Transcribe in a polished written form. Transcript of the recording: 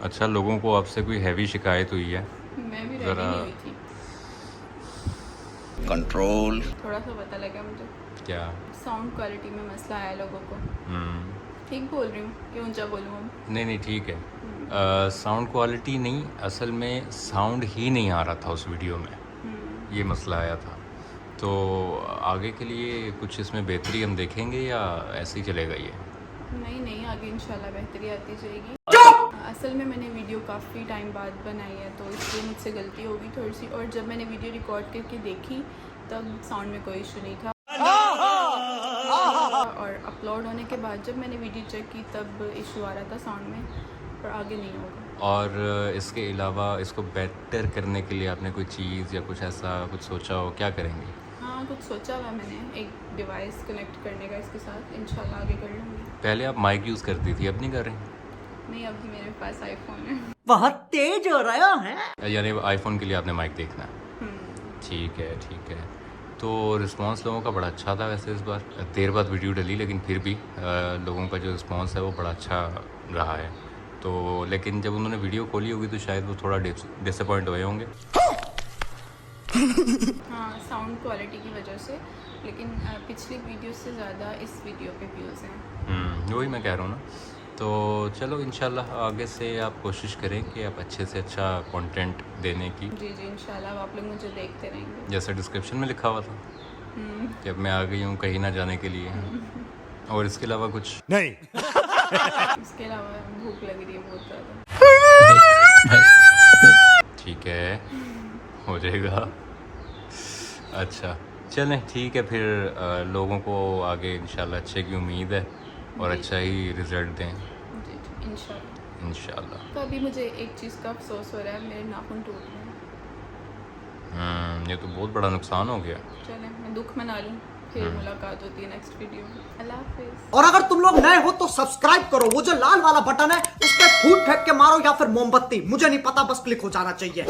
अच्छा, लोगों को आपसे कोई हैवी शिकायत हुई है? मैं भी रेडी ज़रा नहीं हुई थी। कंट्रोल। थोड़ा सा पता लगा मुझे क्या? साउंड क्वालिटी में मसला आया लोगों को। हम्म, ठीक बोल रही हूँ कि ऊंचा बोलूँ अब? नहीं नहीं ठीक है। साउंड क्वालिटी नहीं, असल में साउंड ही नहीं आ रहा था उस वीडियो में, ये मसला आया था। तो आगे के लिए कुछ इसमें बेहतरी हम देखेंगे या ऐसे ही चलेगा ये? नहीं नहीं, आगे इंशाल्लाह बेहतरी आती जाएगी। असल में मैंने वीडियो काफ़ी टाइम बाद बनाई है तो इसलिए मुझसे गलती होगी थोड़ी सी। और जब मैंने वीडियो रिकॉर्ड करके देखी तब साउंड में कोई इशू नहीं था। और अपलोड होने के बाद जब मैंने वीडियो चेक की तब इशू आ रहा था साउंड में, पर आगे नहीं होगा। और इसके अलावा इसको बेटर करने के लिए आपने कोई चीज़ या कुछ ऐसा कुछ सोचा हो, क्या करेंगे? हाँ, कुछ सोचा हुआ है मैंने, एक डिवाइस कनेक्ट करने का इसके साथ, इंशाल्लाह आगे कर लूँगी। पहले आप माइक यूज़ करती थी, अब नहीं कर रही? नहीं, अभी मेरे पास आईफोन है। बहुत तेज हो रहा है। यानी आईफोन के लिए आपने माइक देखना है? ठीक है ठीक है। तो रिस्पांस लोगों का बड़ा अच्छा था वैसे इस बार, देर बाद वीडियो डली लेकिन फिर भी लोगों का जो रिस्पांस है वो बड़ा अच्छा रहा है। तो लेकिन जब उन्होंने वीडियो खोली होगी तो शायद वो थोड़ा डिसअपॉइंट हुए होंगे। हाँ, साउंड क्वालिटी की वजह से, लेकिन पिछली वीडियो से ज़्यादा इस वीडियो पे व्यूज़ हैं। वही मैं कह रहा हूँ ना। तो चलो इंशाल्लाह आगे से आप कोशिश करें कि आप अच्छे से अच्छा कंटेंट देने की, जी जी, इंशाल्लाह आप लोग मुझे देखते रहेंगे। जैसा डिस्क्रिप्शन में लिखा हुआ था कि अब मैं आ गई हूँ कहीं ना जाने के लिए। और इसके अलावा कुछ नहीं। इसके अलावा भूख लग रही है बहुत ज़्यादा। ठीक है, हो जाएगा। अच्छा चलें ठीक है फिर, लोगों को आगे इंशाल्लाह अच्छे की उम्मीद है और जी। अच्छा ही रिज़ल्ट दें जी जी, इंशाल्लाह। इंशाल्लाह। तो अभी मुझे एक चीज़ का अफसोस हो रहा है, मेरे नाखून टूट रहे हैं। ये तो बहुत बड़ा नुकसान हो गया। चलें मैं दुख मना लूँ, फिर मुलाकात होती है नेक्स्ट वीडियो में। अल्लाह हाफिज़। और अगर तुम लोग नए हो तो सब्सक्राइब करो, वो जो लाल वाला बटन है उस पर फूट फेंक के मारो या फिर मोमबत्ती, मुझे नहीं पता, बस क्लिक हो जाना चाहिए।